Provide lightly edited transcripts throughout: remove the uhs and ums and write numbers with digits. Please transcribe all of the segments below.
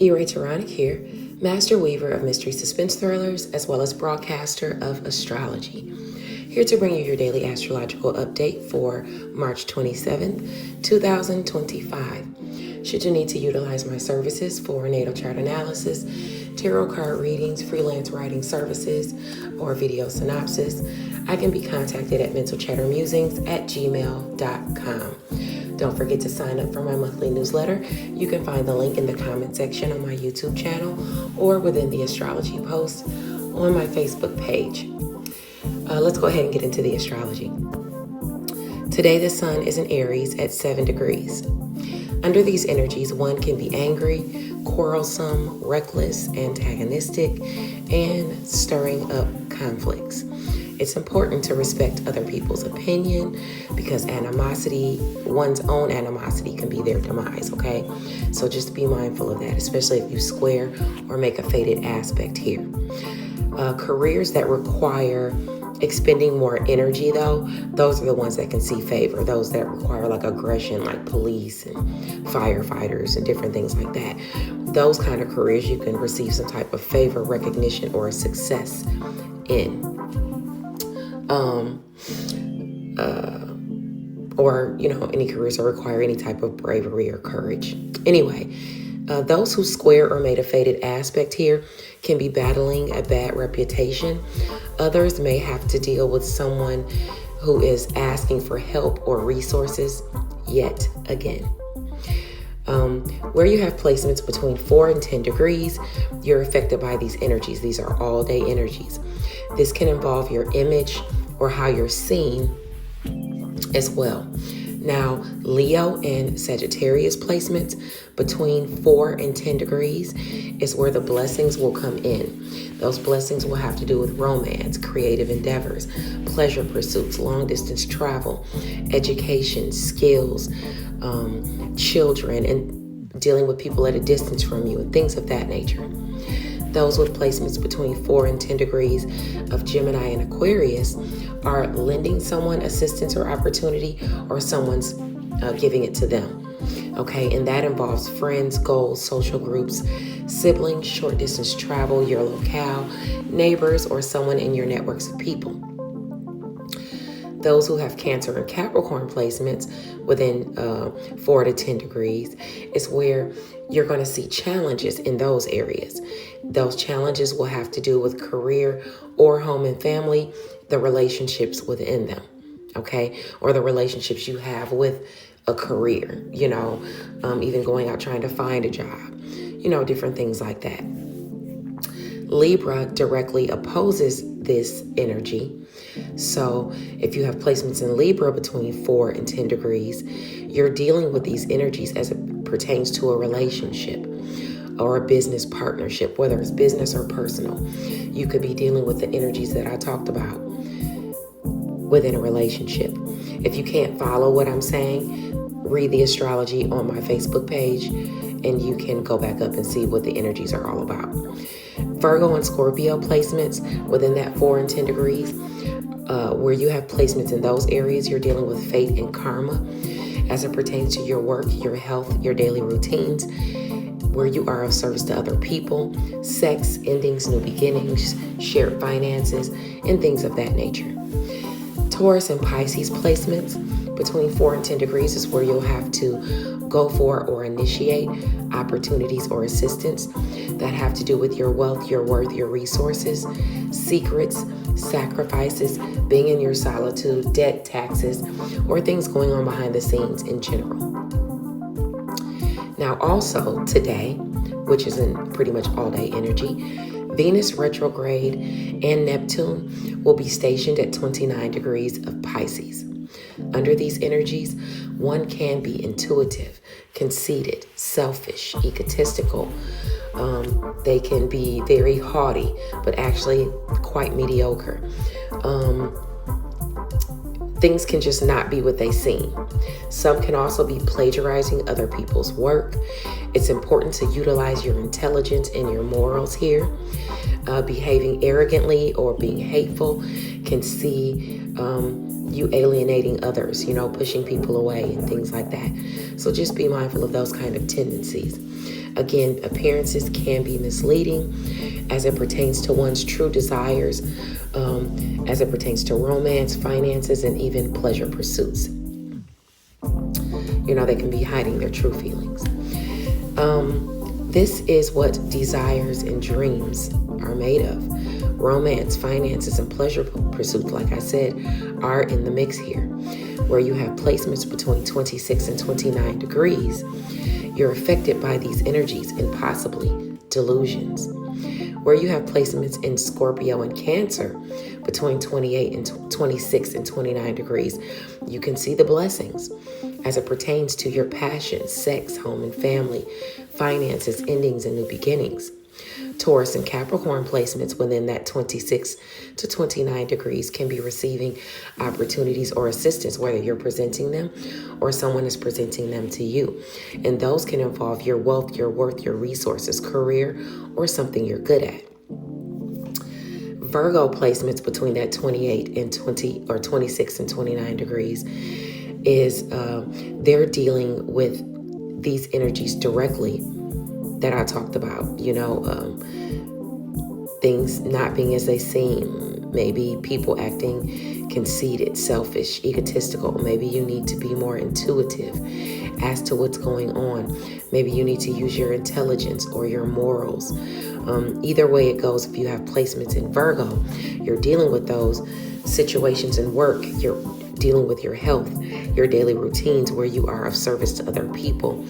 Taronic here, master weaver of mystery suspense thrillers, as well as broadcaster of Astrology. Here to bring you your daily astrological update for March 27th, 2025. Should you need to utilize my services for natal chart analysis, tarot card readings, freelance writing services, or video synopsis, I can be contacted at mentalchattermusings@gmail.com. Don't forget to sign up for my monthly newsletter. You can find the link in the comment section on my YouTube channel or within the astrology post on my Facebook page. Let's go ahead and get into the astrology. Today, the sun is in Aries at 7 degrees. Under these energies, one can be angry, quarrelsome, reckless, antagonistic, and stirring up conflicts. It's important to respect other people's opinion because one's own animosity can be their demise, okay? So just be mindful of that, especially if you square or make a fated aspect here. Careers that require expending more energy, though, those are the ones that can see favor. Those that require like aggression, like police and firefighters and different things like that. Those kind of careers you can receive some type of favor, recognition, or success in. Or any careers that require any type of bravery or courage. Anyway, those who square or made a fated aspect here can be battling a bad reputation. Others may have to deal with someone who is asking for help or resources yet again. Where you have placements between 4 and 10 degrees, you're affected by these energies. These are all-day energies. This can involve your image or how you're seen as well. Now, Leo and Sagittarius placements between 4 and 10 degrees is where the blessings will come in. Those blessings will have to do with romance, creative endeavors, pleasure pursuits, long-distance travel, education, skills, children, and dealing with people at a distance from you and things of that nature. Those with placements between 4 and 10 degrees of Gemini and Aquarius are lending someone assistance or opportunity, or someone's giving it to them. Okay, and that involves friends, goals, social groups, siblings, short distance travel, your locale, neighbors, or someone in your networks of people. Those who have Cancer and Capricorn placements within 4 to 10 degrees is where you're going to see challenges in those areas. Those challenges will have to do with career or home and family, the relationships within them, okay? Or the relationships you have with a career, even going out trying to find a job, different things like that. Libra directly opposes this energy. So if you have placements in Libra between 4 and 10 degrees, you're dealing with these energies as it pertains to a relationship or a business partnership, whether it's business or personal. You could be dealing with the energies that I talked about within a relationship. If you can't follow what I'm saying, read the astrology on my Facebook page and you can go back up and see what the energies are all about. Virgo and Scorpio placements within that 4 and 10 degrees, where you have placements in those areas, you're dealing with fate and karma as it pertains to your work, your health, your daily routines, where you are of service to other people, sex, endings, new beginnings, shared finances, and things of that nature. Taurus and Pisces placements between 4 and 10 degrees is where you'll have to go for or initiate opportunities or assistance that have to do with your wealth, your worth, your resources, secrets, sacrifices, being in your solitude, debt, taxes, or things going on behind the scenes in general. Now also today, which is in pretty much all day energy, Venus retrograde and Neptune will be stationed at 29 degrees of Pisces. Under these energies, one can be intuitive, conceited, selfish, egotistical. They can be very haughty, but actually quite mediocre. Things can just not be what they seem. Some can also be plagiarizing other people's work. It's important to utilize your intelligence and your morals here. Behaving arrogantly or being hateful can see you alienating others, pushing people away and things like that. So just be mindful of those kind of tendencies. Again, appearances can be misleading as it pertains to one's true desires, as it pertains to romance, finances, and even pleasure pursuits. They can be hiding their true feelings. This is what desires and dreams are made of. Romance, finances, and pleasure pursuits, like I said, are in the mix here. Where you have placements between 26 and 29 degrees, you're affected by these energies and possibly delusions. Where you have placements in Scorpio and Cancer between 28 and 26 and 29 degrees, you can see the blessings as it pertains to your passion, sex, home and family, finances, endings, and new beginnings. Taurus and Capricorn placements within that 26 to 29 degrees can be receiving opportunities or assistance, whether you're presenting them or someone is presenting them to you. And those can involve your wealth, your worth, your resources, career, or something you're good at. Virgo placements between that 28 and 20 or 26 and 29 degrees is they're dealing with these energies directly that I talked about, things not being as they seem, maybe people acting conceited, selfish, egotistical. Maybe you need to be more intuitive as to what's going on. Maybe you need to use your intelligence or your morals. Either way it goes, if you have placements in Virgo, you're dealing with those situations in work. You're dealing with your health, your daily routines where you are of service to other people.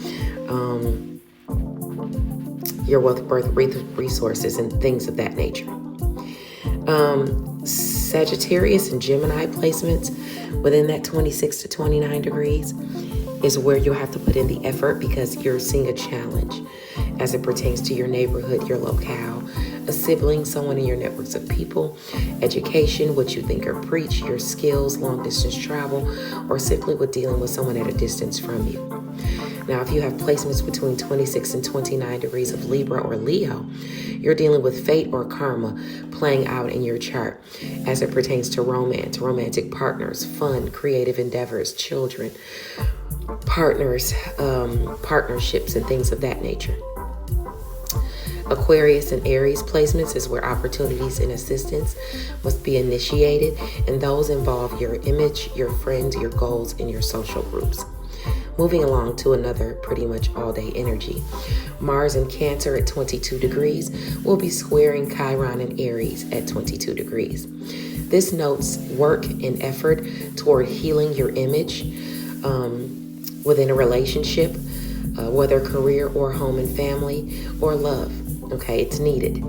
Your wealth, birth, resources, and things of that nature. Sagittarius and Gemini placements within that 26 to 29 degrees is where you'll have to put in the effort because you're seeing a challenge as it pertains to your neighborhood, your locale, a sibling, someone in your networks of people, education, what you think or preach, your skills, long distance travel, or simply with dealing with someone at a distance from you. Now, if you have placements between 26 and 29 degrees of Libra or Leo, you're dealing with fate or karma playing out in your chart as it pertains to romance, romantic partners, fun, creative endeavors, children, partners, partnerships, and things of that nature. Aquarius and Aries placements is where opportunities and assistance must be initiated, and those involve your image, your friends, your goals, and your social groups. Moving along to another pretty much all-day energy. Mars in Cancer at 22 degrees will be squaring Chiron in Aries at 22 degrees. This notes work and effort toward healing your image within a relationship, whether career or home and family or love. Okay, it's needed.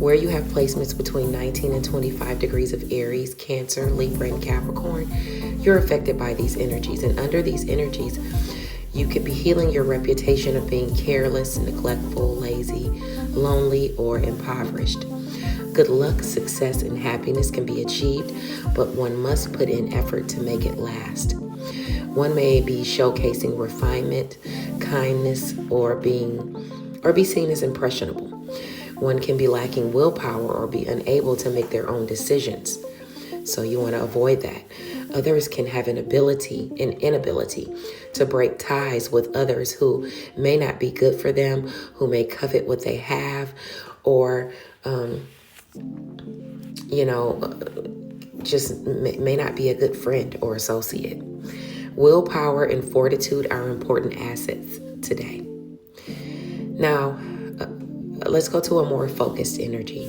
Where you have placements between 19 and 25 degrees of Aries, Cancer, Libra, and Capricorn, you're affected by these energies. And under these energies, you could be healing your reputation of being careless, neglectful, lazy, lonely, or impoverished. Good luck, success, and happiness can be achieved, but one must put in effort to make it last. One may be showcasing refinement, kindness, or be seen as impressionable. One can be lacking willpower or be unable to make their own decisions. So you want to avoid that. Others can have an inability to break ties with others who may not be good for them, who may covet what they have, or, just may not be a good friend or associate. Willpower and fortitude are important assets today. Now, let's go to a more focused energy.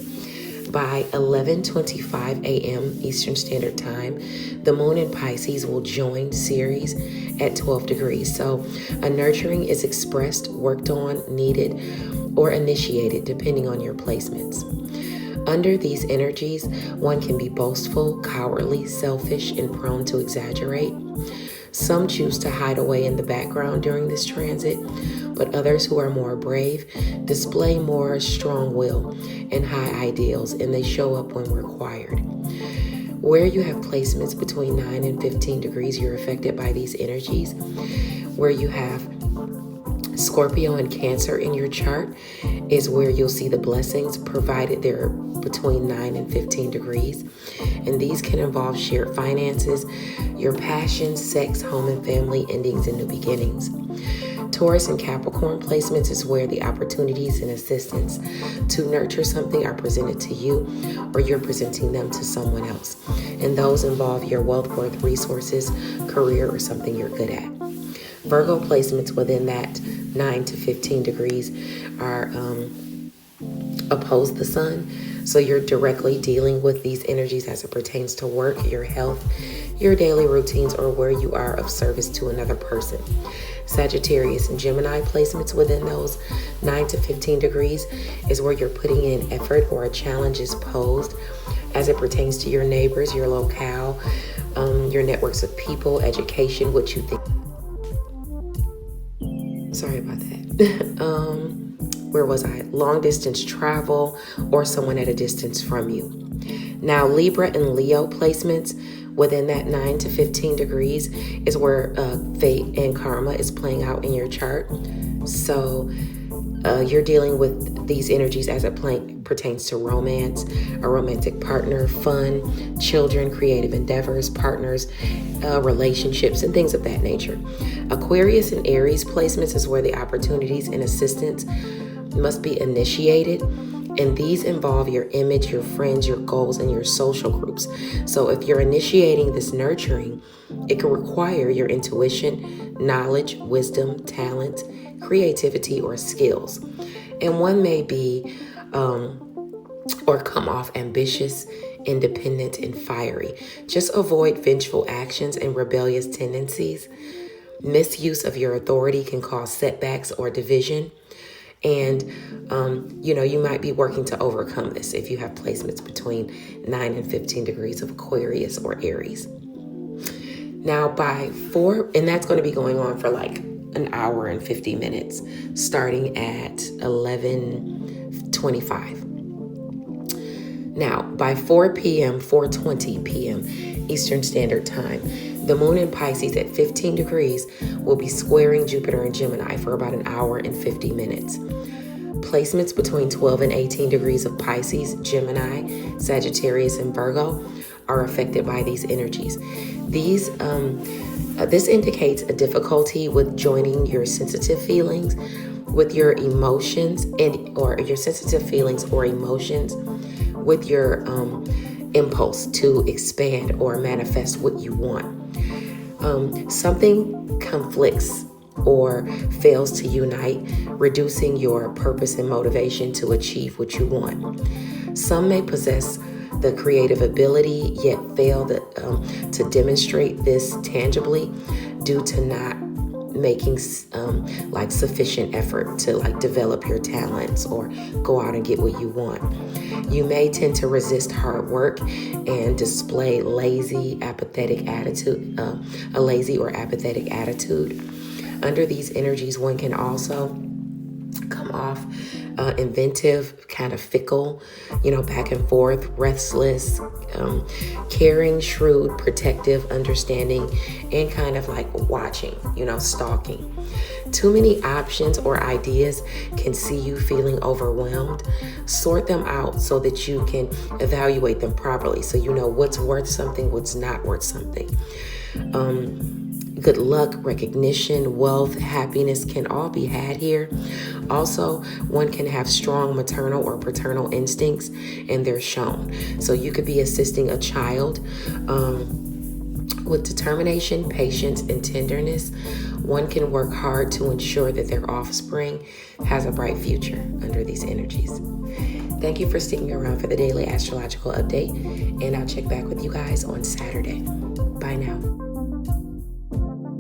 By 11:25 a.m. Eastern Standard Time, the moon in Pisces will join Ceres at 12 degrees. So a nurturing is expressed, worked on, needed, or initiated depending on your placements. Under these energies, one can be boastful, cowardly, selfish, and prone to exaggerate. Some choose to hide away in the background during this transit, but others who are more brave display more strong will and high ideals, and they show up when required. Where you have placements between 9 and 15 degrees, you're affected by these energies. Where you have Scorpio and Cancer in your chart is where you'll see the blessings, provided they're between 9 and 15 degrees. And these can involve shared finances, your passion, sex, home and family, endings, and new beginnings. Taurus and Capricorn placements is where the opportunities and assistance to nurture something are presented to you, or you're presenting them to someone else. And those involve your wealth, worth, resources, career, or something you're good at. Virgo placements within that 9 to 15 degrees are opposed the sun. So you're directly dealing with these energies as it pertains to work, your health, your daily routines, or where you are of service to another person. Sagittarius and Gemini placements within those 9 to 15 degrees is where you're putting in effort or a challenge is posed as it pertains to your neighbors, your locale, your networks of people, education, what you think. Sorry about that. Where was I? Long distance travel or someone at a distance from you. Now, Libra and Leo placements within that 9 to 15 degrees is where fate and karma is playing out in your chart. So you're dealing with these energies as it pertains to romance, a romantic partner, fun, children, creative endeavors, partners, relationships, and things of that nature. Aquarius and Aries placements is where the opportunities and assistance must be initiated, and these involve your image, your friends, your goals, and your social groups. So if you're initiating this nurturing, it can require your intuition, knowledge, wisdom, talent, creativity, or skills. And one may be or come off ambitious, independent, and fiery. Just avoid vengeful actions and rebellious tendencies. Misuse of your authority can cause setbacks or division. And, you might be working to overcome this if you have placements between 9 and 15 degrees of Aquarius or Aries. Now by 4, and that's going to be going on for like an hour and 50 minutes, starting at 11:25. Now by 4 p.m., 4:20 p.m. Eastern Standard Time, the moon in Pisces at 15 degrees will be squaring Jupiter and Gemini for about an hour and 50 minutes. Placements between 12 and 18 degrees of Pisces, Gemini, Sagittarius, and Virgo are affected by these energies. This indicates a difficulty with joining your sensitive feelings with your emotions or your sensitive feelings or emotions with your impulse to expand or manifest what you want. Something conflicts or fails to unite, reducing your purpose and motivation to achieve what you want. Some may possess the creative ability, yet fail to demonstrate this tangibly due to not making sufficient effort to develop your talents or go out and get what you want. You may tend to resist hard work and display a lazy or apathetic attitude. Under these energies, one can also come off inventive, kind of fickle, back and forth, restless, caring, shrewd, protective, understanding, and kind of like watching, stalking. Too many options or ideas can see you feeling overwhelmed. Sort them out so that you can evaluate them properly, so you know what's worth something, what's not worth something. Good luck, recognition, wealth, happiness can all be had here. Also, one can have strong maternal or paternal instincts, and they're shown. So you could be assisting a child with determination, patience, and tenderness. One can work hard to ensure that their offspring has a bright future under these energies. Thank you for sticking around for the daily astrological update, and I'll check back with you guys on Saturday. Bye now.